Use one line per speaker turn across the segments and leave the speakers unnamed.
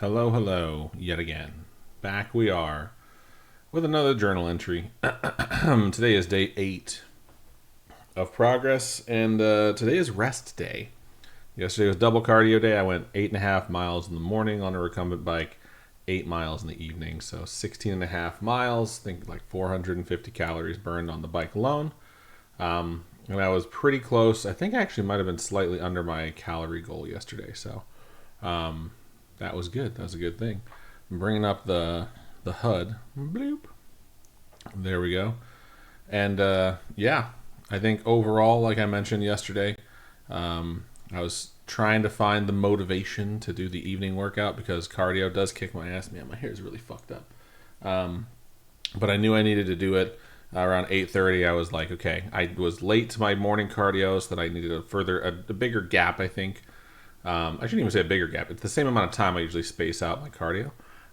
Hello, hello, yet again. Back we are with another journal entry. Today is day 8 of progress, and today is rest day. Yesterday was double cardio day. I went 8.5 miles in the morning on a recumbent bike, 8 miles in the evening, so 16.5 miles. I think like 450 calories burned on the bike alone. And I was pretty close. I think I actually might have been slightly under my calorie goal yesterday, so that was good. That was a good thing. I'm bringing up the HUD. Bloop. There we go. And yeah, I think overall, like I mentioned yesterday, I was trying to find the motivation to do the evening workout because cardio does kick my ass. Man, my hair is really fucked up. But I knew I needed to do it. Around 8:30, I was like, okay, I was late to my morning cardio, so that I needed a bigger gap, I think. I shouldn't even say a bigger gap. It's the same amount of time I usually space out my cardio.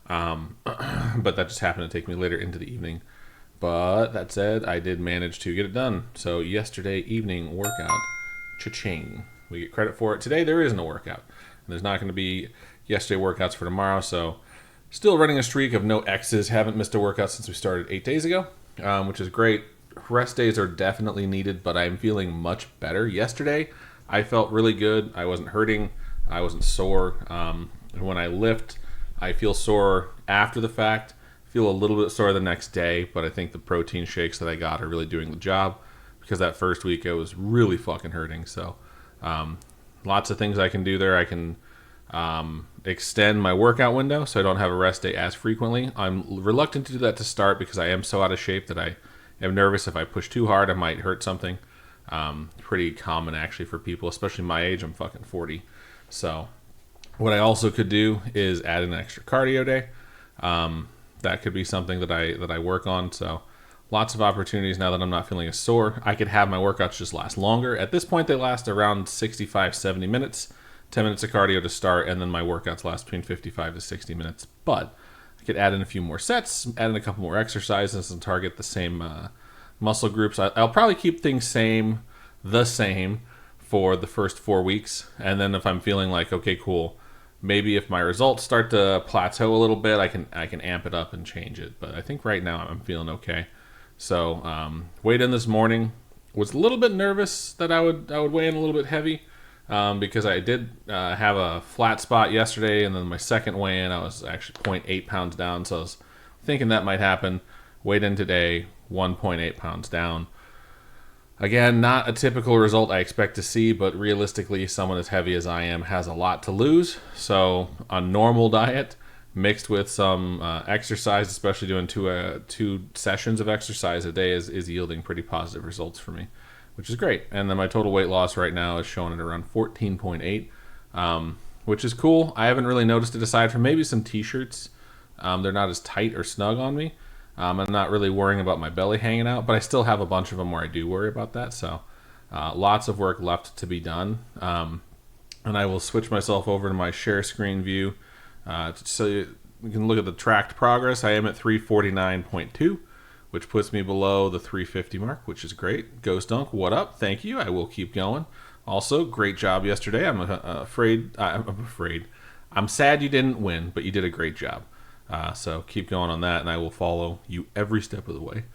But that just happened to take me later into the evening. But that said, I did manage to get it done. So yesterday evening workout, cha-ching. We get credit for it. Today there is no workout. There's not going to be yesterday workouts for tomorrow. So still running a streak of no X's. Haven't missed a workout since we started 8 days ago, which is great. Rest days are definitely needed, but I'm feeling much better. Yesterday I felt really good. I wasn't hurting. I wasn't sore. When I lift, I feel sore after the fact. Feel a little bit sore the next day, but I think the protein shakes that I got are really doing the job because that first week I was really fucking hurting. So lots of things I can do there. I can extend my workout window so I don't have a rest day as frequently. I'm reluctant to do that to start because I am so out of shape that I am nervous if I push too hard I might hurt something. Pretty common actually for people, especially my age. I'm fucking 40. So what I also could do is add an extra cardio day. That could be something that I work on. So lots of opportunities now that I'm not feeling as sore. I could have my workouts just last longer. At this point, they last around 65, 70 minutes. 10 minutes of cardio to start, and then my workouts last between 55 to 60 minutes. But I could add in a few more sets, add in a couple more exercises, and target the same muscle groups. I'll probably keep things the same for the first 4 weeks. And then if I'm feeling like, okay, cool, maybe if my results start to plateau a little bit, I can amp it up and change it. But I think right now I'm feeling okay. So weighed in this morning. Was a little bit nervous that I would weigh in a little bit heavy because I did have a flat spot yesterday, and then my second weigh-in I was actually 0.8 pounds down. So I was thinking that might happen. Weighed in today, 1.8 pounds down. Again, not a typical result I expect to see, but realistically, someone as heavy as I am has a lot to lose. So a normal diet mixed with some exercise, especially doing two sessions of exercise a day, is yielding pretty positive results for me, which is great. And then my total weight loss right now is showing at around 14.8, which is cool. I haven't really noticed it aside from maybe some t-shirts. They're not as tight or snug on me. I'm not really worrying about my belly hanging out, but I still have a bunch of them where I do worry about that. So lots of work left to be done. And I will switch myself over to my share screen view so you can look at the tracked progress. I am at 349.2, which puts me below the 350 mark, which is great. Ghost Dunk, what up? Thank you. I will keep going. Also, great job yesterday. I'm afraid. I'm sad you didn't win, but you did a great job. So keep going on that, and I will follow you every step of the way.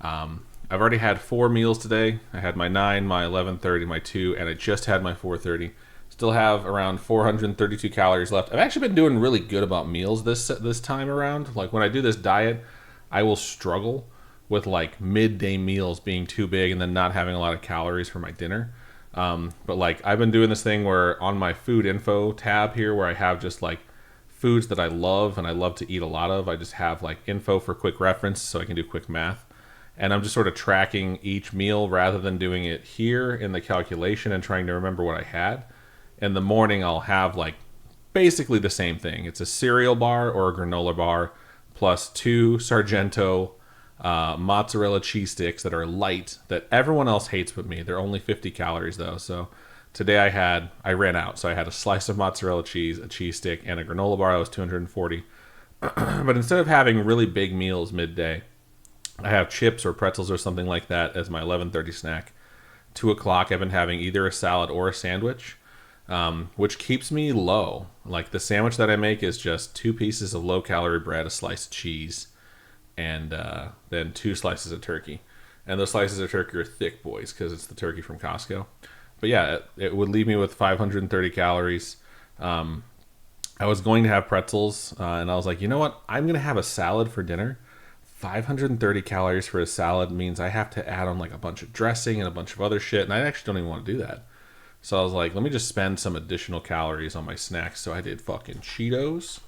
I've already had 4 meals today. I had my 9, my 11:30, my 2, and I just had my 4:30. Still have around 432 calories left. I've actually been doing really good about meals this time around. Like when I do this diet, I will struggle with like midday meals being too big and then not having a lot of calories for my dinner. But like I've been doing this thing where on my food info tab here, where I have just like foods that I love and I love to eat a lot of, I just have like info for quick reference so I can do quick math. And I'm just sort of tracking each meal rather than doing it here in the calculation and trying to remember what I had. In the morning, I'll have like basically the same thing. It's a cereal bar or a granola bar plus 2 Sargento mozzarella cheese sticks that are light that everyone else hates but me. They're only 50 calories though. So today I ran out. So I had a slice of mozzarella cheese, a cheese stick, and a granola bar that was 240. But instead of having really big meals midday, I have chips or pretzels or something like that as my 11:30 snack. 2 o'clock, I've been having either a salad or a sandwich. which keeps me low. Like the sandwich that I make is just 2 pieces of low-calorie bread, a slice of cheese, and then 2 slices of turkey. And those slices of turkey are thick boys because it's the turkey from Costco. But yeah, it would leave me with 530 calories. I was going to have pretzels, and I was like, you know what? I'm going to have a salad for dinner. 530 calories for a salad means I have to add on like a bunch of dressing and a bunch of other shit, and I actually don't even want to do that. So I was like, let me just spend some additional calories on my snacks. So I did fucking Cheetos,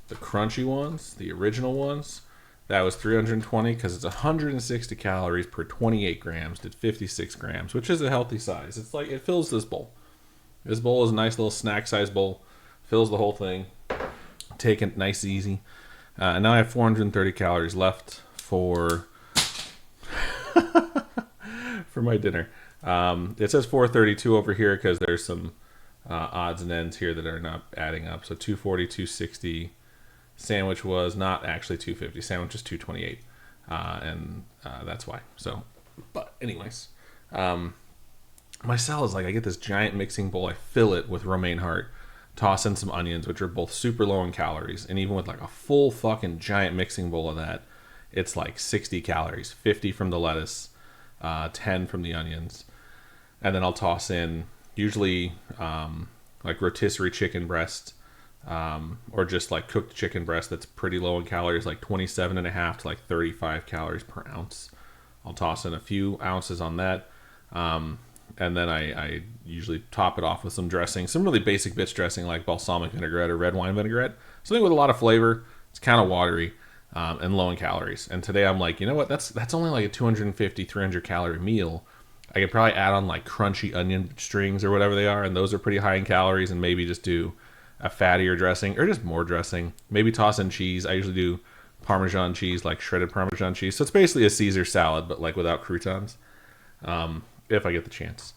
the crunchy ones, the original ones. That was 320 because it's 160 calories per 28 grams. Did 56 grams, which is a healthy size. It's like, it fills this bowl. This bowl is a nice little snack size bowl. Fills the whole thing. Take it nice and easy. And now I have 430 calories left for for my dinner. It says 432 over here because there's some odds and ends here that are not adding up. So 240, 260. Sandwich was not actually 250. Sandwich is 228. And that's why. So, but anyways. My salad is like, I get this giant mixing bowl. I fill it with romaine heart. Toss in some onions, which are both super low in calories. And even with like a full fucking giant mixing bowl of that, it's like 60 calories. 50 from the lettuce, 10 from the onions. And then I'll toss in usually like rotisserie chicken breast, or just like cooked chicken breast that's pretty low in calories, like 27.5 to like 35 calories per ounce. I'll toss in a few ounces on that. And then I usually top it off with some dressing, some really basic bitch dressing like balsamic vinaigrette or red wine vinaigrette. Something with a lot of flavor. It's kind of watery and low in calories. And today I'm like, you know what? That's only like a 250, 300 calorie meal. I could probably add on like crunchy onion strings or whatever they are, and those are pretty high in calories, and maybe just do a fattier dressing or just more dressing. Maybe toss in cheese. I usually do Parmesan cheese, like shredded Parmesan cheese. So it's basically a Caesar salad, but like without croutons. If I get the chance.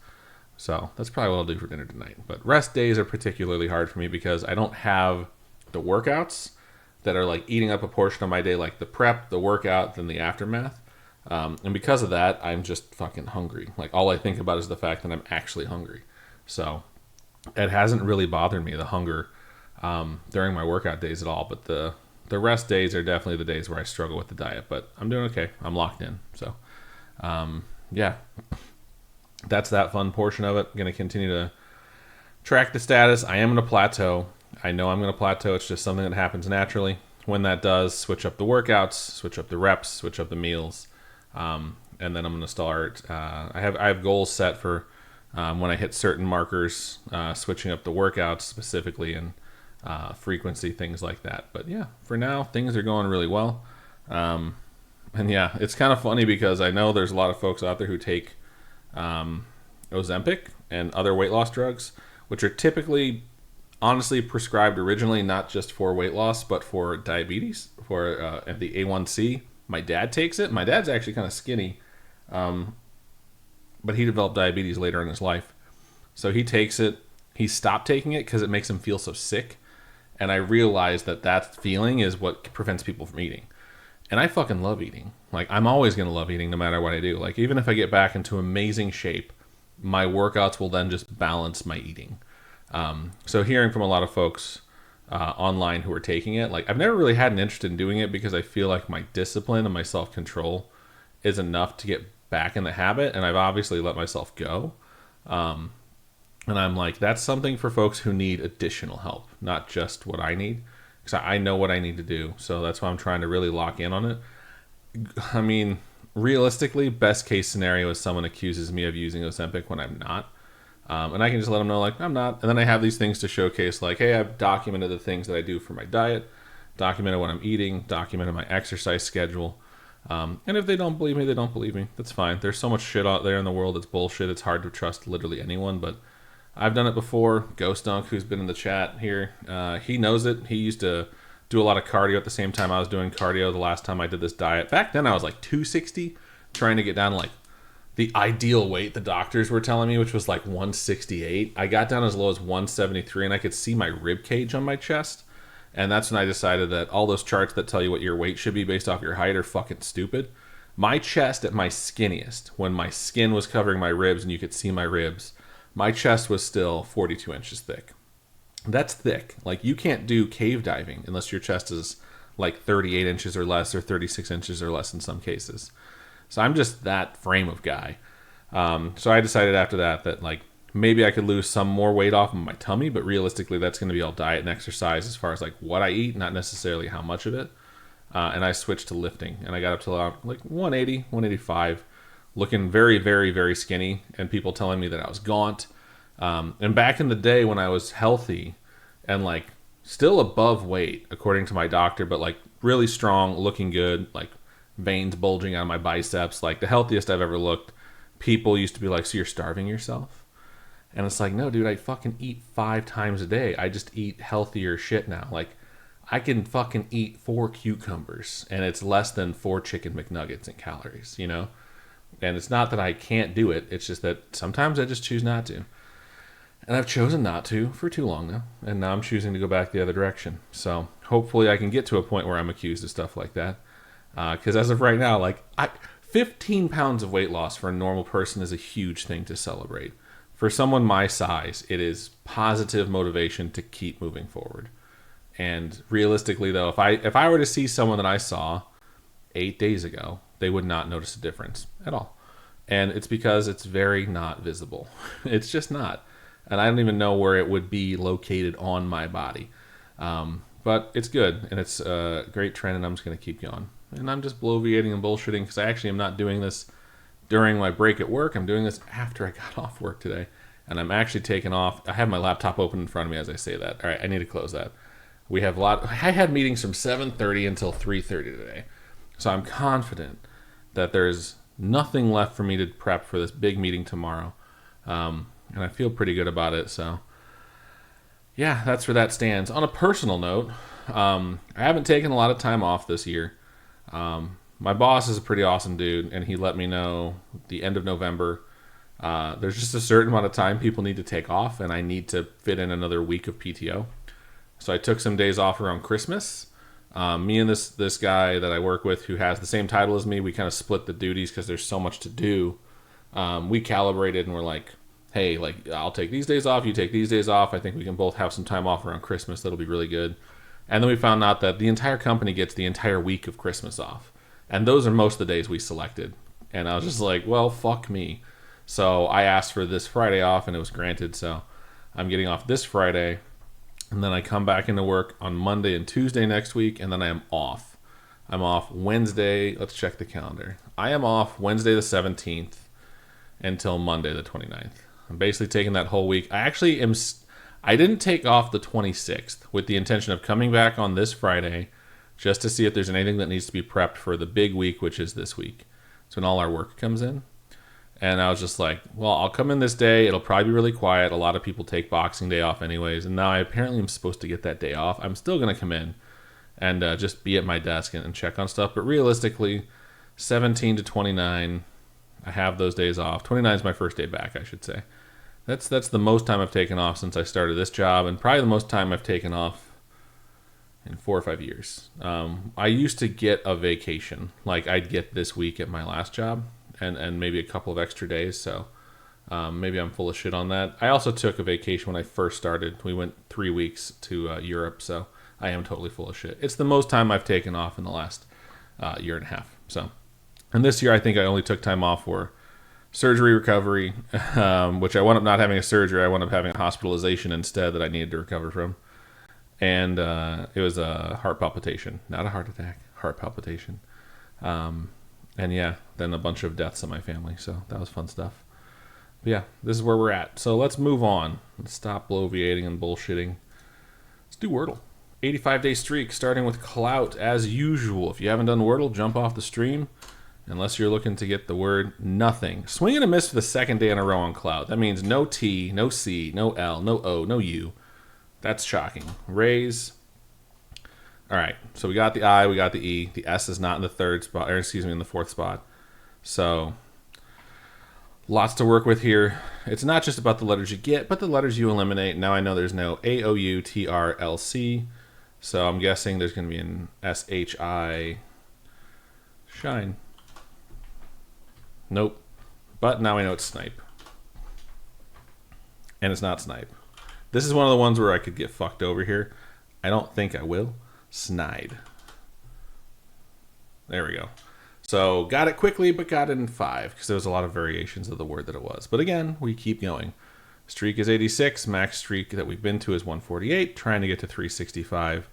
So that's probably what I'll do for dinner tonight. But rest days are particularly hard for me because I don't have the workouts that are like eating up a portion of my day, like the prep, the workout, then the aftermath. And because of that, I'm just fucking hungry. Like all I think about is the fact that I'm actually hungry. So it hasn't really bothered me, the hunger, during my workout days at all. But the rest days are definitely the days where I struggle with the diet. But I'm doing okay. I'm locked in. So yeah. That's that fun portion of it. I'm going to continue to track the status. I am going to plateau. I know I'm going to plateau. It's just something that happens naturally. When that does, switch up the workouts, switch up the reps, switch up the meals. And then I'm going to start. I have goals set for when I hit certain markers, switching up the workouts specifically and frequency, things like that. But yeah, for now, things are going really well. And yeah, it's kind of funny because I know there's a lot of folks out there who take Ozempic and other weight loss drugs, which are typically honestly prescribed originally not just for weight loss but for diabetes, for the A1C. My dad takes it. My dad's actually kind of skinny, but he developed diabetes later in his life, so he takes it. He stopped taking it because it makes him feel so sick, and I realized that feeling is what prevents people from eating. And I fucking love eating. Like, I'm always going to love eating no matter what I do. Like, even if I get back into amazing shape, my workouts will then just balance my eating. So hearing from a lot of folks online who are taking it, like, I've never really had an interest in doing it because I feel like my discipline and my self-control is enough to get back in the habit. And I've obviously let myself go. And I'm like, that's something for folks who need additional help, not just what I need. Because I know what I need to do. So that's why I'm trying to really lock in on it. I mean, realistically, best case scenario is someone accuses me of using Ozempic when I'm not. And I can just let them know, like, I'm not. And then I have these things to showcase, like, hey, I've documented the things that I do for my diet, documented what I'm eating, documented my exercise schedule. And if they don't believe me, they don't believe me. That's fine. There's so much shit out there in the world that's bullshit. It's hard to trust literally anyone, but I've done it before. Ghost Dunk, who's been in the chat here, he knows it. He used to do a lot of cardio at the same time I was doing cardio the last time I did this diet. Back then I was like 260, trying to get down to like the ideal weight the doctors were telling me, which was like 168. I got down as low as 173, and I could see my rib cage on my chest. And that's when I decided that all those charts that tell you what your weight should be based off your height are fucking stupid. My chest at my skinniest, when my skin was covering my ribs and you could see my ribs, my chest was still 42 inches thick. That's thick. Like, you can't do cave diving unless your chest is like 38 inches or less, or 36 inches or less in some cases. So I'm just that frame of guy. So I decided after that like maybe I could lose some more weight off of my tummy, but realistically that's going to be all diet and exercise as far as like what I eat, not necessarily how much of it. And I switched to lifting, and I got up to like 180, 185, looking very, very, very skinny, and people telling me that I was gaunt. And back in the day when I was healthy and like still above weight, according to my doctor, but like really strong, looking good, like veins bulging out of my biceps, like the healthiest I've ever looked, people used to be like, so you're starving yourself? And it's like, no, dude, I fucking eat 5 times a day. I just eat healthier shit now. Like, I can fucking eat 4 cucumbers, and it's less than 4 chicken McNuggets in calories, you know? And it's not that I can't do it. It's just that sometimes I just choose not to. And I've chosen not to for too long now. And now I'm choosing to go back the other direction. So hopefully I can get to a point where I'm accused of stuff like that. Because as of right now, like 15 pounds of weight loss for a normal person is a huge thing to celebrate. For someone my size, it is positive motivation to keep moving forward. And realistically, though, if I were to see someone that I saw 8 days ago, they would not notice a difference at all. And it's because it's very not visible. It's just not. And I don't even know where it would be located on my body. But it's good, and it's a great trend, and I'm just going to keep going. And I'm just bloviating and bullshitting because I actually am not doing this during my break at work. I'm doing this after I got off work today. And I'm actually taking off. I have my laptop open in front of me as I say that. All right, I need to close that. I had meetings from 7:30 until 3:30 today. So I'm confident that there's nothing left for me to prep for this big meeting tomorrow. And I feel pretty good about it. So yeah, that's where that stands. On a personal note, I haven't taken a lot of time off this year. My boss is a pretty awesome dude, and he let me know the end of November. There's just a certain amount of time people need to take off, and I need to fit in another week of PTO. So I took some days off around Christmas. Me and this guy that I work with who has the same title as me, we kind of split the duties because there's so much to do. We calibrated and we're like, hey, like, I'll take these days off, you take these days off. I think we can both have some time off around Christmas. That'll be really good. And then we found out that the entire company gets the entire week of Christmas off. And those are most of the days we selected. And I was just like, well, fuck me. So I asked for this Friday off, and it was granted. So I'm getting off this Friday. And then I come back into work on Monday and Tuesday next week, and then I am off. I'm off Wednesday. Let's check the calendar. I am off Wednesday the 17th until Monday the 29th. I'm basically taking that whole week. I didn't take off the 26th with the intention of coming back on this Friday just to see if there's anything that needs to be prepped for the big week, which is this week. It's when all our work comes in. And I was just like, well, I'll come in this day. It'll probably be really quiet. A lot of people take Boxing Day off anyways. And now I apparently am supposed to get that day off. I'm still going to come in and just be at my desk and check on stuff. But realistically, 17 to 29, I have those days off. 29 is my first day back, I should say. That's the most time I've taken off since I started this job, and probably the most time I've taken off in 4 or 5 years. I used to get a vacation. Like, I'd get this week at my last job. And maybe a couple of extra days, so maybe I'm full of shit on that. I also took a vacation when I first started. We went 3 weeks to Europe, so I am totally full of shit. It's the most time I've taken off in the last year and a half. So, and this year I think I only took time off for surgery recovery, which I wound up not having a surgery. I wound up having a hospitalization instead that I needed to recover from. And it was a heart palpitation, not a heart attack, heart palpitation. And yeah, then a bunch of deaths in my family. So that was fun stuff. But yeah, this is where we're at. So let's move on. Let's stop bloviating and bullshitting. Let's do Wordle. 85-day streak, starting with Clout as usual. If you haven't done Wordle, jump off the stream. Unless you're looking to get the word nothing. Swing and a miss for the second day in a row on Clout. That means no T, no C, no L, no O, no U. That's shocking. Raise. All right, so we got the I, we got the E. The S is not in the third spot, or excuse me, in the fourth spot. So, lots to work with here. It's not just about the letters you get, but the letters you eliminate. Now I know there's no A, O, U, T, R, L, C. So I'm guessing there's going to be an S, H, I. Shine. Nope. But now I know it's snipe. and it's not Snipe. This is one of the ones where I could get fucked over here. I don't think I will. Snide. There we go. So got it quickly, but got it in 5 because there was a lot of variations of the word that it was. But again, we keep going. Streak is 86. Max streak that we've been to is 148. Trying to get to 365.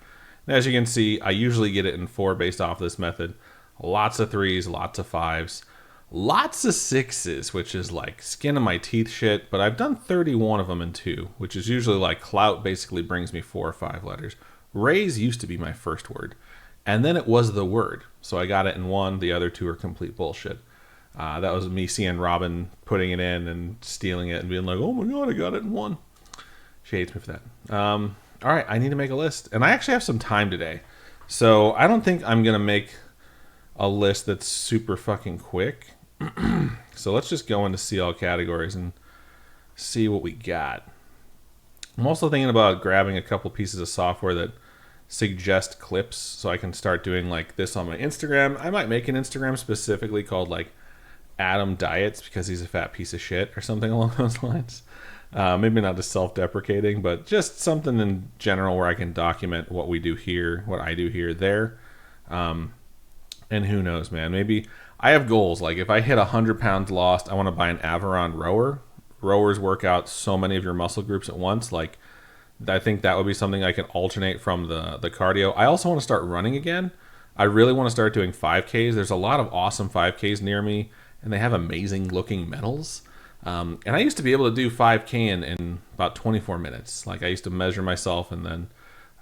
And as you can see, I usually get it in 4 based off this method. Lots of 3s, lots of 5s, lots of 6s, which is like skin of my teeth shit. But I've done 31 of them in 2, which is usually like clout basically brings me 4 or 5 letters. Raise used to be my first word. And then it was the word. So I got it in 1. The other 2 are complete bullshit. That was me seeing Robin putting it in and stealing it and being like, oh my God, I got it in 1. She hates me for that. All right, I need to make a list. And I actually have some time today. So I don't think I'm going to make a list that's super fucking quick. So let's just go into see all categories and see what we got. I'm also thinking about grabbing a couple pieces of software that suggest clips so I can start doing like this on my Instagram. I might make an Instagram specifically called like Adam Diets because he's a fat piece of shit or something along those lines. Maybe not just self-deprecating, but just something in general where I can document what we do here, what I do here, there. And who knows, man, maybe I have goals. Like if I hit 100 pounds lost, I want to buy an Averon rower. Rowers work out so many of your muscle groups at once. Like I think that would be something I can alternate from the cardio. I also want to start running again. I really want to start doing 5Ks. There's a lot of awesome 5Ks near me, and they have amazing looking medals. And I used to be able to do 5K in about 24 minutes. Like I used to measure myself, and then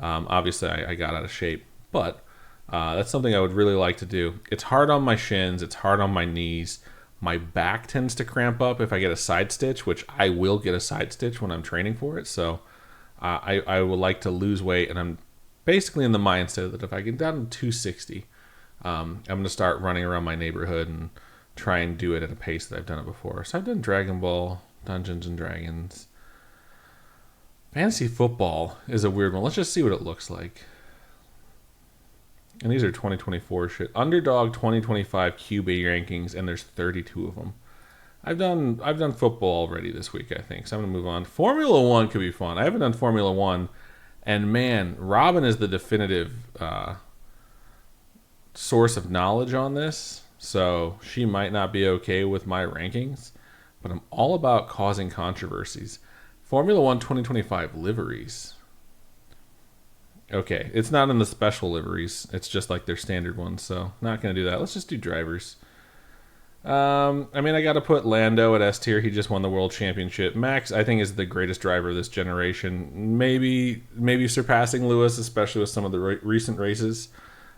obviously I got out of shape. But that's something I would really like to do. It's hard on my shins. It's hard on my knees. My back tends to cramp up if I get a side stitch, which I will get a side stitch when I'm training for it. So I would like to lose weight, and I'm basically in the mindset that if I get down to 260, I'm going to start running around my neighborhood and try and do it at a pace that I've done it before. So I've done Dragon Ball, Dungeons and Dragons. Fantasy football is a weird one. Let's just see what it looks like. And these are 2024 shit. Underdog 2025 QB rankings, and there's 32 of them. I've done football already this week, I think. So I'm going to move on. Formula 1 could be fun. I haven't done Formula 1. And man, Robin is the definitive source of knowledge on this. So she might not be okay with my rankings. But I'm all about causing controversies. Formula 1 2025 liveries. Okay, it's not in the special liveries. It's just like their standard ones. So not going to do that. Let's just do drivers. I mean, I got to put Lando at S tier. He just won the world championship. Max, I think, is the greatest driver of this generation. Maybe surpassing Lewis, especially with some of the recent races.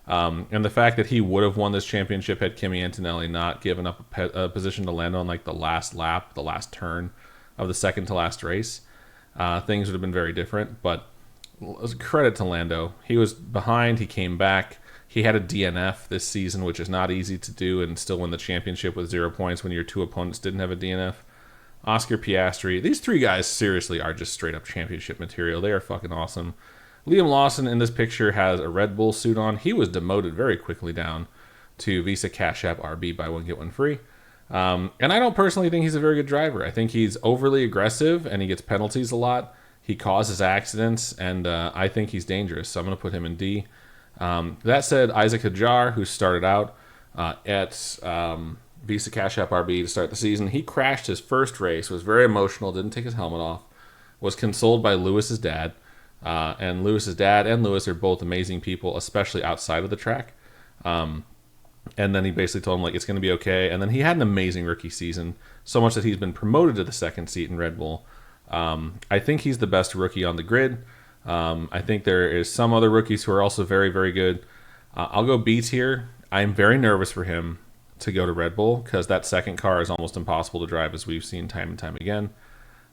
And the fact that he would have won this championship had Kimi Antonelli not given up a position to Lando on like the last lap, the last turn of the second to last race, things would have been very different. But credit to Lando. He was behind. He came back. He had a DNF this season, which is not easy to do, and still win the championship with 0 points when your 2 opponents didn't have a DNF. Oscar Piastri. These 3 guys seriously are just straight up championship material. They are fucking awesome. Liam Lawson in this picture has a Red Bull suit on. He was demoted very quickly down to Visa Cash App RB, buy one, get one free. And I don't personally think he's a very good driver. I think he's overly aggressive, and he gets penalties a lot. He causes accidents, and I think he's dangerous, so I'm going to put him in D. That said, Isaac Hadjar, who started out at Visa Cash App RB to start the season, he crashed his first race, was very emotional, didn't take his helmet off, was consoled by Lewis's dad. And Lewis's dad and Lewis are both amazing people, especially outside of the track. And then he basically told him, like, it's going to be okay. And then he had an amazing rookie season, so much that he's been promoted to the second seat in Red Bull. I think he's the best rookie on the grid. I think there is some other rookies who are also very, very good. I'll go B tier. I'm very nervous for him to go to Red Bull because that second car is almost impossible to drive, as we've seen time and time again.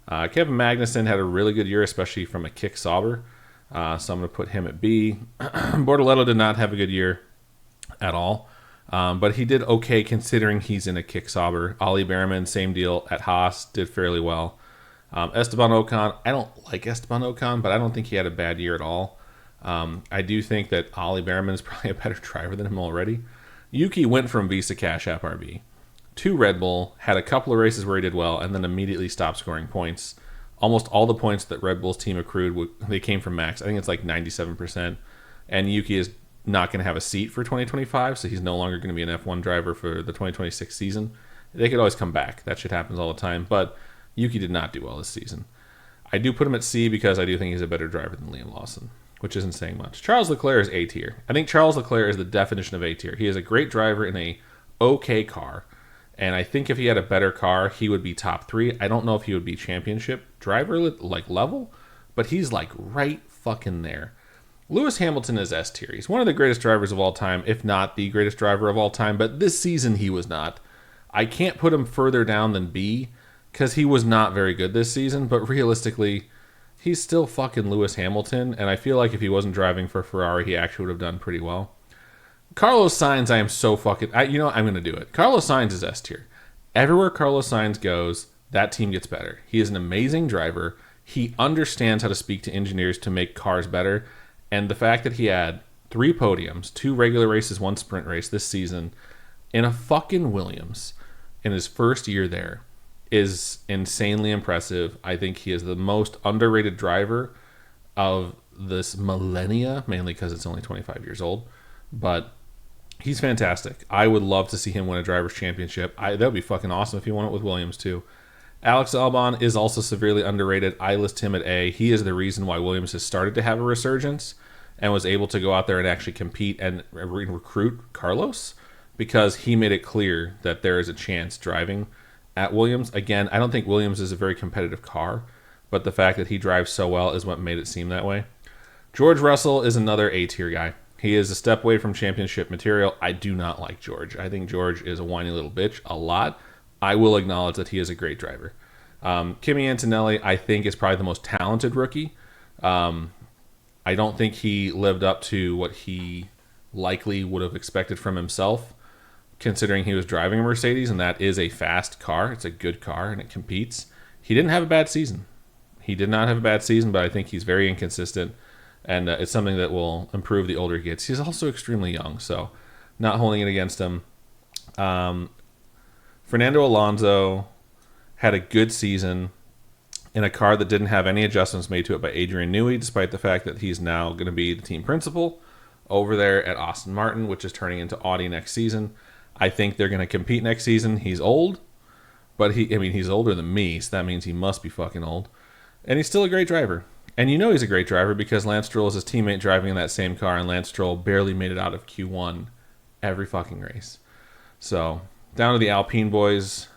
Kevin Magnussen had a really good year, especially from a kick Sauber. So I'm going to put him at B. Bortoleto did not have a good year at all. But he did okay considering he's in a kick Sauber. Ollie Behrman, same deal at Haas, did fairly well. Esteban Ocon, I don't like Esteban Ocon, but I don't think he had a bad year at all. I do think that Ollie Behrman is probably a better driver than him already. Yuki went from Visa Cash App RB to Red Bull, had a couple of races where he did well, and then immediately stopped scoring points. almost all the points that Red Bull's team accrued, they came from Max. I think it's like 97%. And Yuki is not going to have a seat for 2025, so he's no longer going to be an F1 driver for the 2026 season. They could always come back. That shit happens all the time. But Yuki did not do well this season. I do put him at C because I do think he's a better driver than Liam Lawson, which isn't saying much. Charles Leclerc is A tier. I think Charles Leclerc is the definition of A tier. He is a great driver in a okay car. And I think if he had a better car, he would be top 3. I don't know if he would be championship driver like level, but he's like right fucking there. Lewis Hamilton is S tier. He's one of the greatest drivers of all time, if not the greatest driver of all time, but this season he was not. I can't put him further down than B because he was not very good this season, but realistically, he's still fucking Lewis Hamilton, and I feel like if he wasn't driving for Ferrari, he actually would have done pretty well. Carlos Sainz, I am so fucking... I'm going to do it. Carlos Sainz is S tier. Everywhere Carlos Sainz goes, that team gets better. He is an amazing driver. He understands how to speak to engineers to make cars better, and the fact that he had 3 podiums, 2 regular races, 1 sprint race this season, in a fucking Williams in his first year there is insanely impressive. I think he is the most underrated driver of this millennia, mainly because it's only 25 years old. But he's fantastic. I would love to see him win a driver's championship. That would be fucking awesome if he won it with Williams too. Alex Albon is also severely underrated. I list him at A. He is the reason why Williams has started to have a resurgence and was able to go out there and actually compete and recruit Carlos, because he made it clear that there is a chance driving at Williams. Again, I don't think Williams is a very competitive car, but the fact that he drives so well is what made it seem that way. George Russell is another A-tier guy. He is a step away from championship material. I do not like George. I think George is a whiny little bitch a lot. I will acknowledge that he is a great driver. Kimi Antonelli, I think, is probably the most talented rookie. I don't think he lived up to what he likely would have expected from himself, considering he was driving a Mercedes, and that is a fast car. It's a good car, and it competes. He didn't have a bad season. He did not have a bad season, but I think he's very inconsistent, and it's something that will improve the older he gets. He's also extremely young, so not holding it against him. Fernando Alonso had a good season in a car that didn't have any adjustments made to it by Adrian Newey, despite the fact that he's now going to be the team principal over there at Aston Martin, which is turning into Audi next season. I think they're going to compete next season. He's old, but he's older than me, so that means he must be fucking old. And he's still a great driver. And you know he's a great driver because Lance Stroll is his teammate driving in that same car, and Lance Stroll barely made it out of Q1 every fucking race. So, down to the Alpine boys.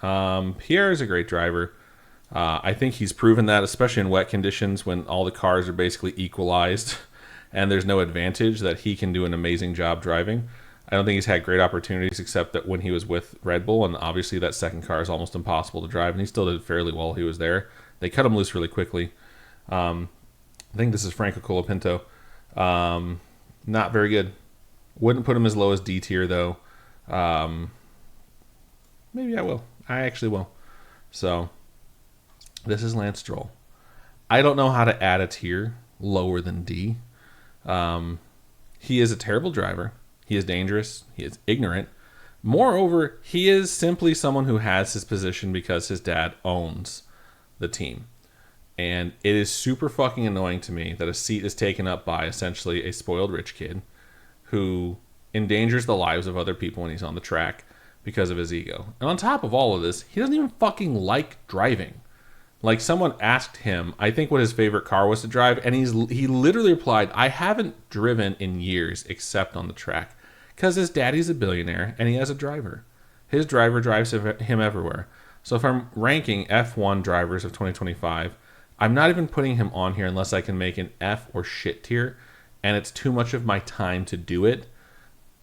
Pierre is a great driver. I think he's proven that, especially in wet conditions when all the cars are basically equalized and there's no advantage, that he can do an amazing job driving. I don't think he's had great opportunities except that when he was with Red Bull, and obviously that second car is almost impossible to drive, and he still did fairly well while he was there. They cut him loose really quickly. I think this is Franco Colapinto. Not very good. Wouldn't put him as low as D tier, though. Maybe I will. I actually will. So, this is Lance Stroll. I don't know how to add a tier lower than D. He is a terrible driver. He is dangerous. He is ignorant. Moreover, he is simply someone who has his position because his dad owns the team. And it is super fucking annoying to me that a seat is taken up by essentially a spoiled rich kid who endangers the lives of other people when he's on the track because of his ego. And on top of all of this, he doesn't even fucking like driving. Like, someone asked him, I think, what his favorite car was to drive, and he literally replied, I haven't driven in years except on the track. Because his daddy's a billionaire, and he has a driver. His driver drives him everywhere. So if I'm ranking F1 drivers of 2025, I'm not even putting him on here unless I can make an F or shit tier, and it's too much of my time to do it.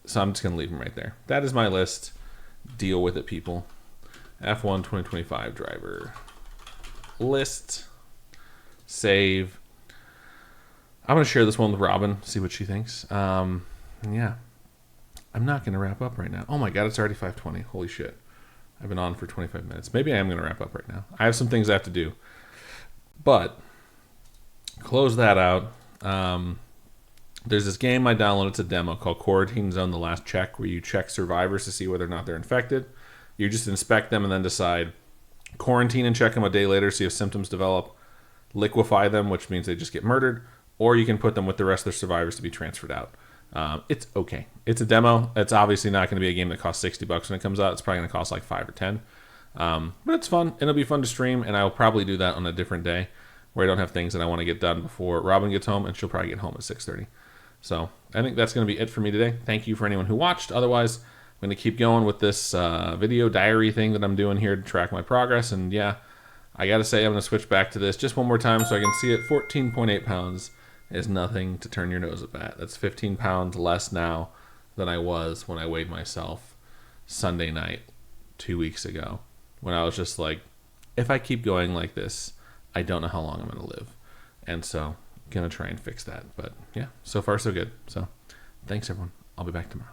So I'm just going to leave him right there. That is my list. Deal with it, people. F1 2025 driver list. Save. I'm going to share this one with Robin, see what she thinks. Yeah. I'm not going to wrap up right now. Oh my God, it's already 5:20. Holy shit. I've been on for 25 minutes. Maybe I am going to wrap up right now. I have some things I have to do. But, close that out. There's this game I downloaded. It's a demo called Quarantine Zone: The Last Check, where you check survivors to see whether or not they're infected. You just inspect them and then decide quarantine and check them a day later, see if symptoms develop, liquefy them, which means they just get murdered, or you can put them with the rest of the survivors to be transferred out. It's okay. It's a demo. It's obviously not going to be a game that costs $60 when it comes out. It's probably going to cost like 5 or 10. But it's fun. It'll be fun to stream, and I'll probably do that on a different day where I don't have things that I want to get done before Robin gets home, and she'll probably get home at 6:30. So I think that's going to be it for me today. Thank you for anyone who watched. Otherwise, I'm going to keep going with this video diary thing that I'm doing here to track my progress. And yeah, I got to say I'm going to switch back to this just one more time so I can see it. 14.8 pounds is nothing to turn your nose up at. That's 15 pounds less now than I was when I weighed myself Sunday night 2 weeks ago, when I was just like, if I keep going like this, I don't know how long I'm going to live. And so I'm going to try and fix that. But yeah, so far so good. So thanks everyone. I'll be back tomorrow.